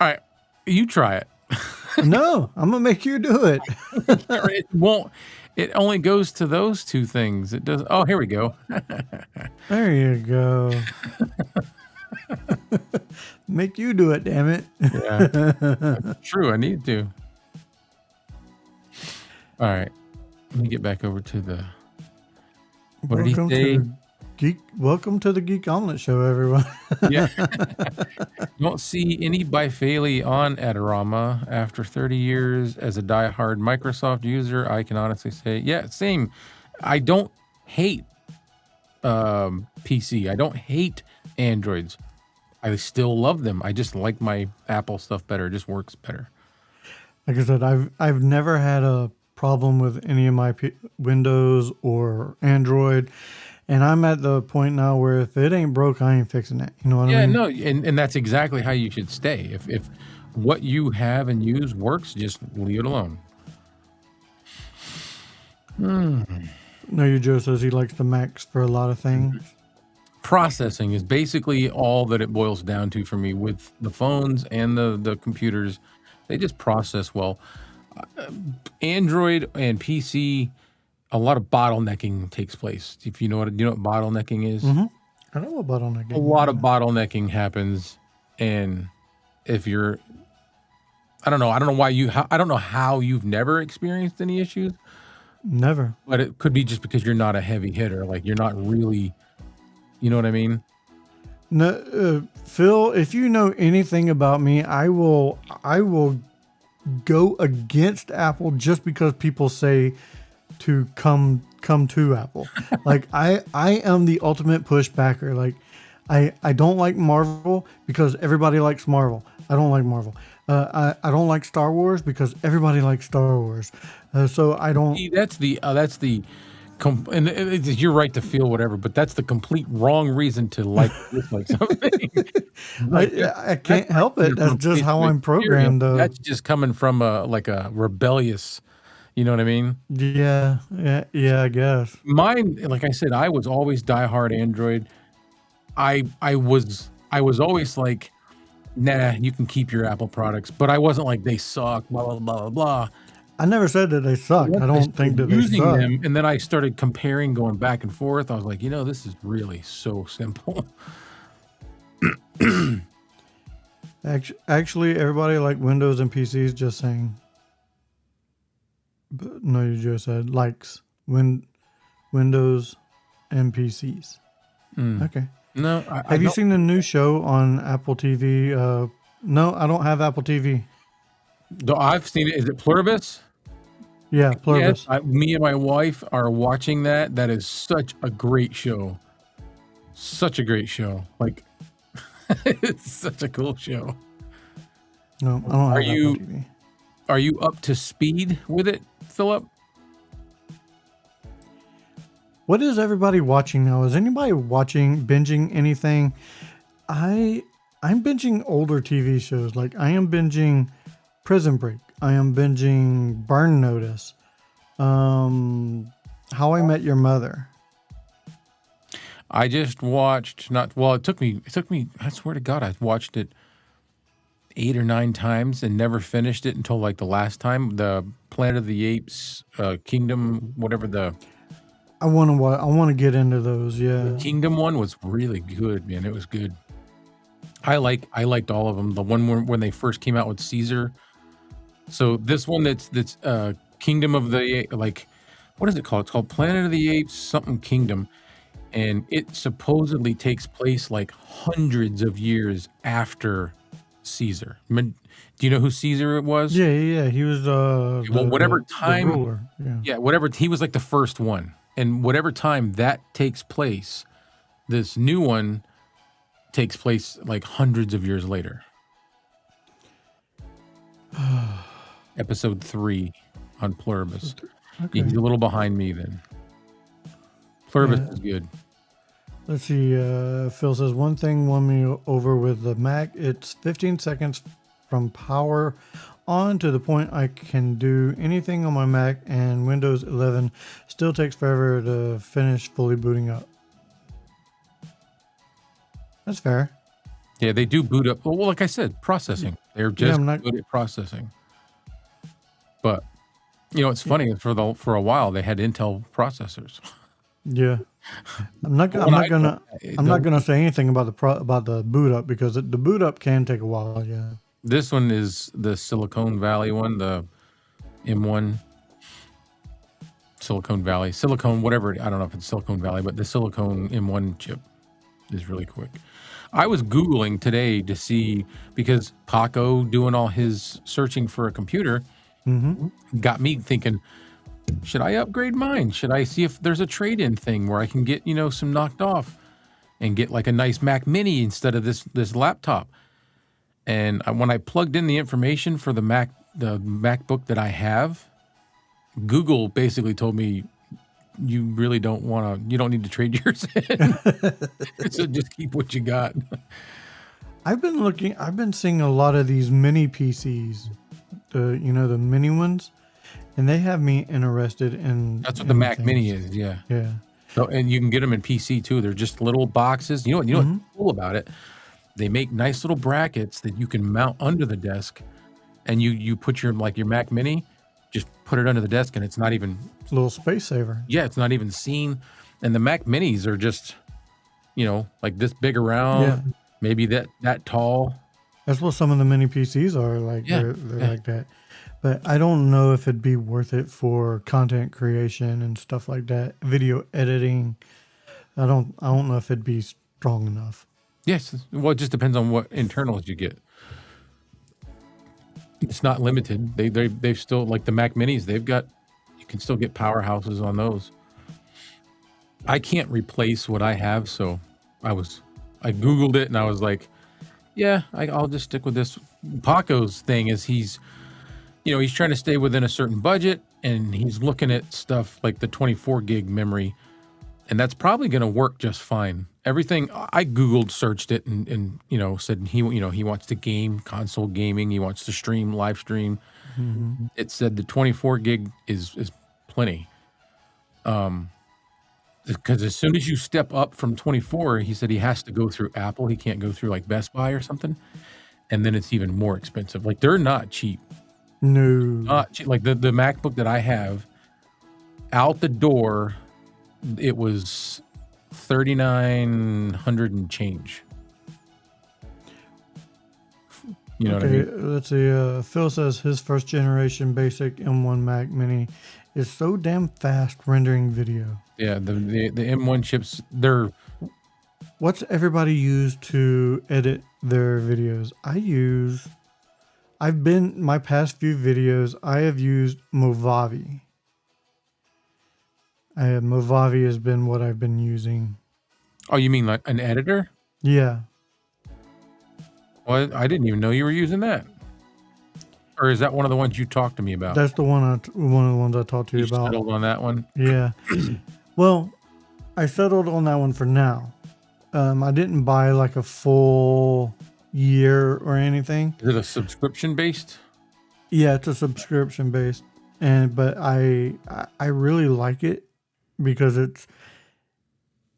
All right. You try it. No, I'm gonna make you do it. It won't. It only goes to those two things. It does. Oh, here we go. There you go. Make you do it, damn it. Yeah. That's true. I need to. All right. Let me get back over to the. What did he say? Welcome to the Geek Omelet Show, everyone. Yeah. Don't see any by Faley on Adorama. After 30 years as a diehard Microsoft user, I can honestly say, yeah, same. I don't hate PC. I don't hate Androids. I still love them. I just like my Apple stuff better. It just works better. Like I said, I've never had a problem with any of my Windows or Android. And I'm at the point now where if it ain't broke, I ain't fixing it. You know what I mean? Yeah, no, and that's exactly how you should stay. If what you have and use works, just leave it alone. No, Joe says he likes the Macs for a lot of things. Processing is basically all that it boils down to for me with the phones and the computers. They just process well. Android and PC, a lot of bottlenecking takes place. If you know what bottlenecking is. Mm-hmm. I know what bottlenecking is. A lot of bottlenecking happens, and if you're, I don't know how you've never experienced any issues. Never. But it could be just because you're not a heavy hitter. Like you're not really, you know what I mean? No, Phil, if you know anything about me, I will go against Apple just because people say to come to Apple. Like I am the ultimate pushbacker. Like I don't like Marvel because everybody likes Marvel. I don't like Marvel. I don't like Star Wars because everybody likes Star Wars. So I don't. See, you're right to feel whatever, but that's the complete wrong reason to dislike something. I can't help it. That's just how I'm programmed. That's just coming from a rebellious. You know what I mean? Yeah, I guess. Mine, like I said, I was always diehard Android. I was always like, nah, you can keep your Apple products, but I wasn't like they suck, blah blah blah blah. I never said that they suck. I don't think that they suck. Them, and then I started comparing, going back and forth. I was like, this is really so simple. Actually, everybody like Windows and PCs. Just saying. But no, you just said likes Windows and PCs. Okay. No, have you seen the new show on Apple TV? No, I don't have Apple TV. I've seen it. Is it Pluribus? Yeah, Pluribus. Yes, me and my wife are watching that. That is such a great show. Such a great show. Like, it's such a cool show. No, I don't have Apple TV. Are you up to speed with it, Philip? What is everybody watching now? Is anybody binging anything? I'm binging older TV shows. Like I am binging Prison Break. I am binging Burn Notice. How I Met Your Mother. I just watched it took me, I swear to God, I watched it 8 or 9 times and never finished it until like the last time. The Planet of the Apes, Kingdom, whatever I want to get into those. Yeah. Kingdom one was really good, man. It was good. I liked all of them. The one when they first came out with Caesar. So this one that's Kingdom of the like, what is it called? It's called Planet of the Apes something Kingdom, and it supposedly takes place like hundreds of years after Caesar. Do you know who Caesar it was? Yeah. He was Whatever the time, ruler. Yeah. whatever, he was like the first one, and whatever time that takes place, this new one takes place like hundreds of years later. Episode 3 on Pluribus. Okay. He's a little behind me then. Pluribus is good. Let's see. Phil says one thing won me over with the Mac. It's 15 seconds from power on to the point I can do anything on my Mac, and Windows 11 still takes forever to finish fully booting up. That's fair. Yeah, they do boot up. Well, like I said, processing. They're just good at processing. But you know, it's funny, for a while they had Intel processors. Yeah. I'm not gonna say anything about the boot up, because the boot up can take a while. Yeah. This one is the Silicon Valley one, the M1. Silicon, whatever. I don't know if it's Silicon Valley, but the Silicon M1 chip is really quick. I was Googling today to see, because Paco doing all his searching for a computer got me thinking, should I upgrade mine? Should I see if there's a trade-in thing where I can get, some knocked off and get like a nice Mac Mini instead of this laptop? And when I plugged in the information for the MacBook that I have, Google basically told me, you really you don't need to trade yours in. So just keep what you got. I've been seeing a lot of these mini PCs, the mini ones, and they have me interested in. That's what the Mac Mini is, yeah. Yeah. So, and you can get them in PC too. They're just little boxes. You know what's cool about it? They make nice little brackets that you can mount under the desk, and you put your Mac Mini, just put it under the desk, and it's not even a little space saver. Yeah, it's not even seen. And the Mac Minis are just, like this big around, maybe that tall. That's what some of the mini PCs are like. Yeah, they're like that. But I don't know if it'd be worth it for content creation and stuff like that, video editing. I don't know if it'd be strong enough. Yes, well, it just depends on what internals you get. It's not limited. They've still, like the Mac Minis, you can still get powerhouses on those. I can't replace what I have, so I Googled it and I was like, yeah, I'll just stick with this. Paco's thing is he's trying to stay within a certain budget, and he's looking at stuff like the 24 gig memory, and that's probably going to work just fine. Everything I Googled, searched it, and said he wants to game, console gaming, he wants to live stream. It said the 24 gig is plenty. Because as soon as you step up from 24, he said he has to go through Apple. He can't go through like Best Buy or something, and then it's even more expensive. Like they're not cheap. No, not cheap. Like the MacBook that I have, out the door, it was $3,900 and change. You know what I mean? Let's see. Phil says his first generation basic M1 Mac Mini is so damn fast rendering video. Yeah, the M1 chips, they're... What's everybody use to edit their videos? My past few videos, I have used Movavi. Movavi has been what I've been using. Oh, you mean like an editor? Yeah. Well, I didn't even know you were using that. Or is that one of the ones you talked to me about? That's one of the ones I talked to you about. Settled on that one? Yeah. Well, I settled on that one for now. I didn't buy like a full year or anything. Is it a subscription based? Yeah, it's a subscription based, but I really like it because it's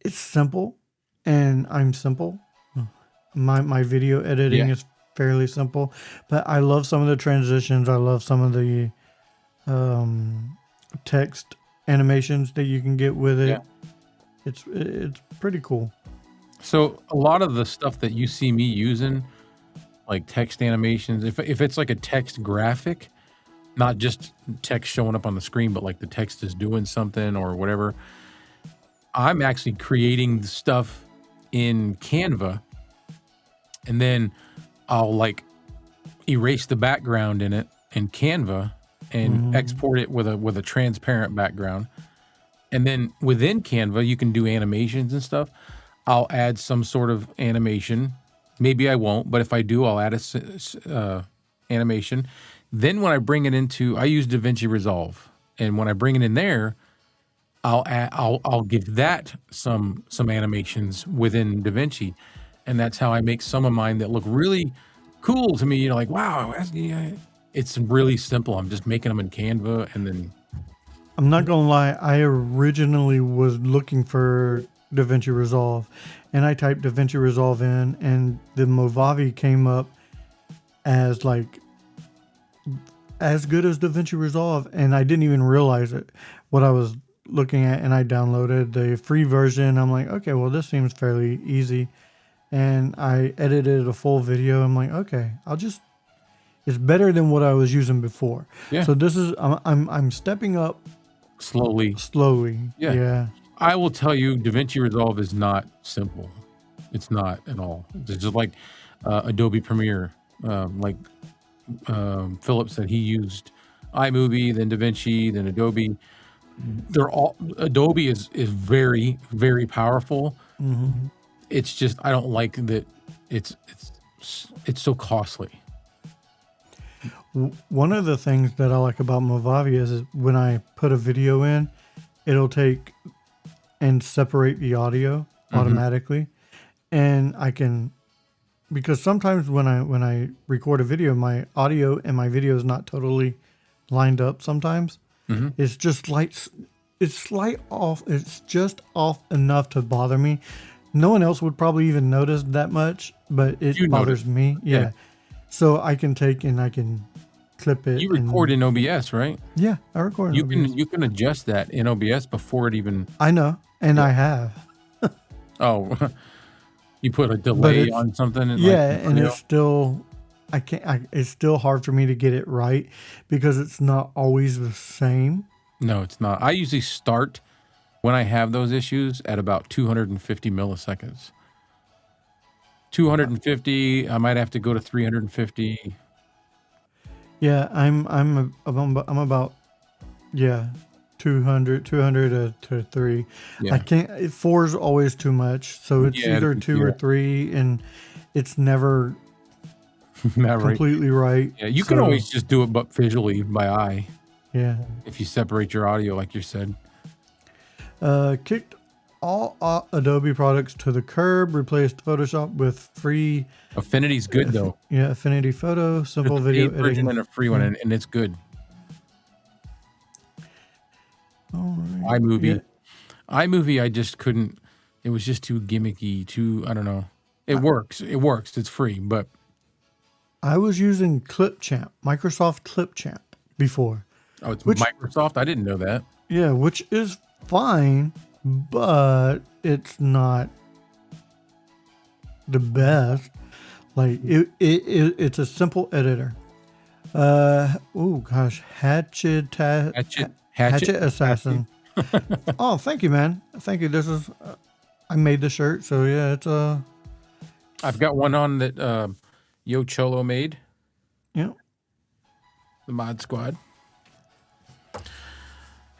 simple, and I'm simple. My video editing is fairly simple, but I love some of the transitions. I love some of the text animations that you can get with it. Yeah. It's pretty cool. So a lot of the stuff that you see me using, like text animations, if it's like a text graphic, not just text showing up on the screen, but like the text is doing something or whatever, I'm actually creating the stuff in Canva, and then I'll like erase the background in it in Canva and export it with a transparent background. And then within Canva, you can do animations and stuff. I'll add some sort of animation. Maybe I won't, but if I do, I'll add a animation. Then when I bring it into, I use DaVinci Resolve, and when I bring it in there, I'll give that some animations within DaVinci, and that's how I make some of mine that look really cool to me. You know, like wow, it's really simple. I'm just making them in Canva, and then I'm not gonna lie. I originally was looking for DaVinci Resolve, and I typed DaVinci Resolve in, and the Movavi came up as like as good as DaVinci Resolve, and I didn't even realize it. What I was looking at, and I downloaded the free version. I'm like, okay, well, this seems fairly easy, and I edited a full video. I'm like, okay, it's better than what I was using before. Yeah. So this is I'm stepping up slowly. Yeah. I will tell you, DaVinci Resolve is not simple. It's not at all. It's just like Adobe Premiere. Philip said he used iMovie, then DaVinci, then Adobe. Adobe is very, very powerful. It's just I don't like that it's so costly. One of the things that I like about Movavi is when I put a video in, it'll take and separate the audio automatically, and I can, because sometimes when I record a video, my audio and my video is not totally lined up. Sometimes it's just slight off. It's just off enough to bother me. No one else would probably even notice that much, but it bothers me. Yeah. So I can take and I can clip it. You record in OBS, right? Yeah, I record in OBS. You can adjust that in OBS before it even. I know, and I have. Oh, you put a delay on something. And it's still, it's still hard for me to get it right because it's not always the same. No, it's not. I usually start when I have those issues at about 250 milliseconds. 250. I might have to go to 350. Yeah, I'm about 200 to 3. Yeah. I can't. 4 is always too much, so it's either 2 or 3, and it's never completely right. Yeah, you can always just do it, but visually by eye. Yeah. If you separate your audio, like you said. Kicked all Adobe products to the curb. Replaced Photoshop with free. Affinity's good though. Yeah, Affinity Photo, simple video editing, and a free one, and it's good. All right. iMovie, I just couldn't. It was just too gimmicky. I don't know. It works. It's free, but I was using Clipchamp, Microsoft Clipchamp before. Oh, it's Microsoft. I didn't know that. Yeah, which is fine, but it's not the best. Like it's a simple editor. Oh gosh, Hatchet Assassin. Oh, thank you, man. Thank you. This is I made the shirt, so yeah, it's I've got one on that Yo Cholo made. Yeah. The Mod Squad.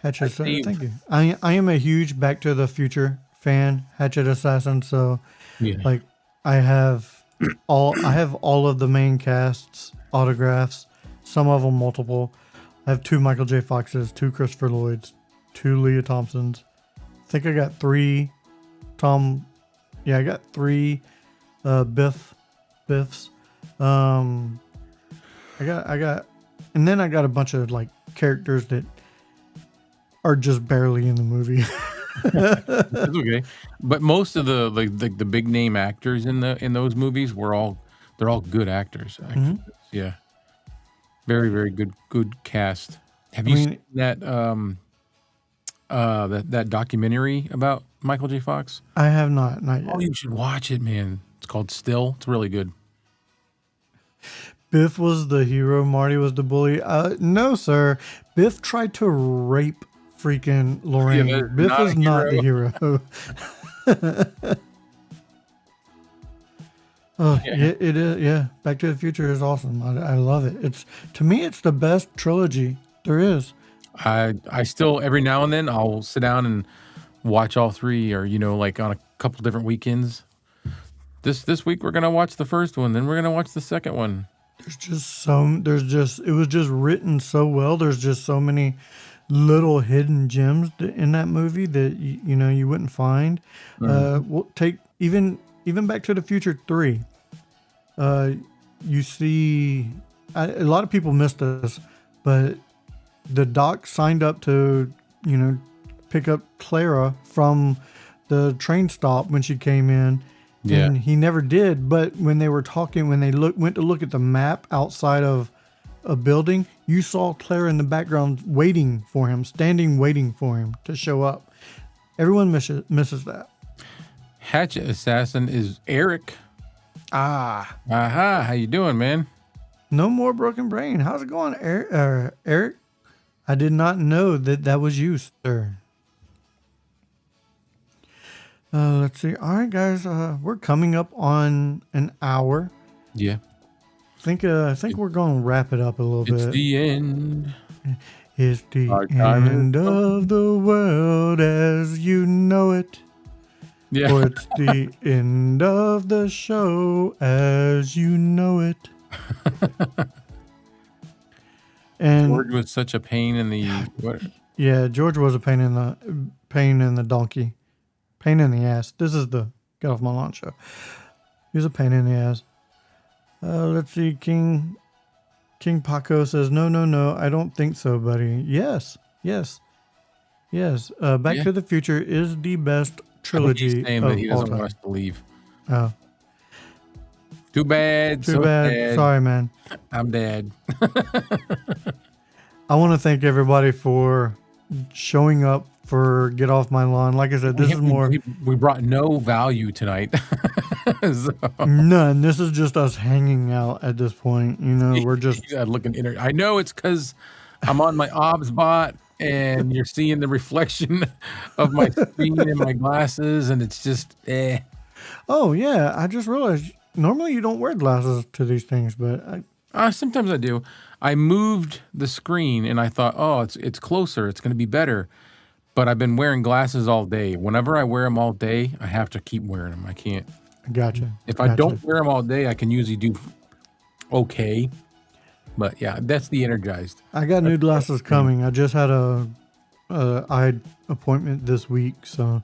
Hatchet Assassin. Thank you. I am a huge Back to the Future fan, Hatchet Assassin. So, like, I have all of the main cast's autographs. Some of them multiple. I have 2 Michael J. Foxes, 2 Christopher Lloyds, 2 Leah Thompsons, think I got 3 Tom. Yeah, I got 3 Biffs. I got, and then I got a bunch of like characters that are just barely in the movie. That's okay. But most of the the big name actors in those movies they're all good actors. Actually. Yeah, very very good cast. Have you seen that that documentary about Michael J. Fox? I have not yet. Oh, you should watch it, man. It's called Still. It's really good. Biff was the hero. Marty was the bully. No, sir. Biff tried to rape freaking Lorraine. Yeah, Biff not is a not the hero. Oh, yeah. It is. Yeah, Back to the Future is awesome. I love it. To me, it's the best trilogy there is. I still every now and then I'll sit down and watch all 3, or like on a couple different weekends. This week we're gonna watch the first one, then we're gonna watch the second one. It was just written so well. There's just so many little hidden gems in that movie that you wouldn't find. We'll take even Back to the Future 3. You see, a lot of people missed this, but the doc signed up to pick up Clara from the train stop when she came in. Yeah. And he never did. But when they were talking, when they went to look at the map outside of a building, you saw Clara in the background waiting for him to show up. Everyone misses that. Hatchet Assassin is Eric. Aha, how you doing, man? No more broken brain. How's it going, Eric? I did not know that was you, sir. Let's see. All right, guys. We're coming up on an hour. Yeah. I think we're going to wrap it up a little bit. It's the end. It's the Our time end is of the world as you know it. Yeah. Or it's the end of the show as you know it. And George was such a pain in the what? yeah, George was a pain in the donkey. Pain in the ass. This is the Get Off My Lawn show. He was a pain in the ass. Let's see. King Paco says, no, I don't think so, buddy. Yes. Back to the Future is the best trilogy. He's saying of that he all doesn't time. want us to leave. Oh, Too bad. too so bad. sad. Sorry, man. I'm dead. I want to thank everybody for showing up for Get Off My Lawn. Like I said, this is more We brought no value tonight. So, none. This is just us hanging out at this point. We're just looking. I know it's because I'm on my OBS bot and you're seeing the reflection of my screen and my glasses, and it's just eh. Oh yeah, I just realized normally you don't wear glasses to these things, but Sometimes I do. I moved the screen and I thought, oh, it's closer. It's going to be better. But I've been wearing glasses all day. Whenever I wear them all day, I have to keep wearing them. I can't. Gotcha. If I don't wear them all day, I can usually do okay. But yeah, that's the energized. I got new glasses coming. I just had a eye appointment this week, so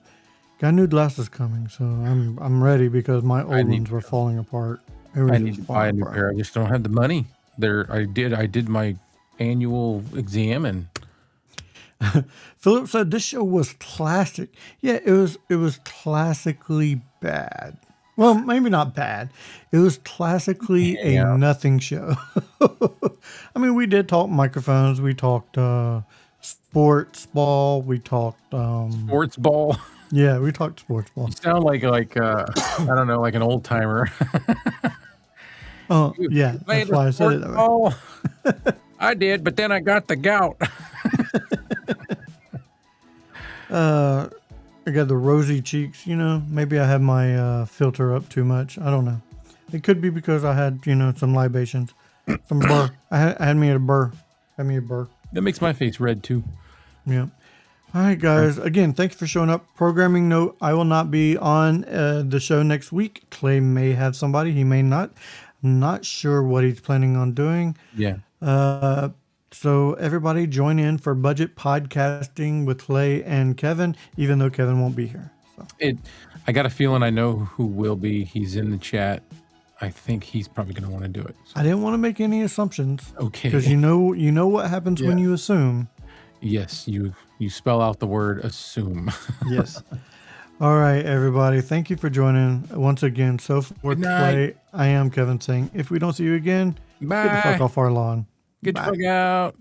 got new glasses coming. So I'm ready because my old ones were falling apart. I need to buy a new pair. I just don't have the money. I did my annual exam and Philip said this show was classic. Yeah, it was classically bad. Well, maybe not bad. It was classically a nothing show. I mean, we did talk microphones. We talked sports ball. We talked sports ball. Yeah, we talked sports ball. You sound like I don't know, like an old timer. Oh yeah, that's why I said it that way. Oh, I did, but then I got the gout. I got the rosy cheeks, maybe I had my filter up too much. I don't know. It could be because I had, some libations, some burr. I had me a burr. That makes my face red too. Yeah. All right, guys. Again, thank you for showing up. Programming note, I will not be on the show next week. Clay may have somebody. He may not. I'm not sure what he's planning on doing. Yeah. So everybody join in for budget podcasting with Clay and Kevin, even though Kevin won't be here. So. I got a feeling I know who will be. He's in the chat. I think he's probably going to want to do it. So. I didn't want to make any assumptions. Okay. Because you know what happens when you assume. Yes, you spell out the word assume. Yes. All right, everybody. Thank you for joining once again. So for Clay, I am Kevin saying, if we don't see you again, Bye. get the fuck off our lawn. Get the fuck out.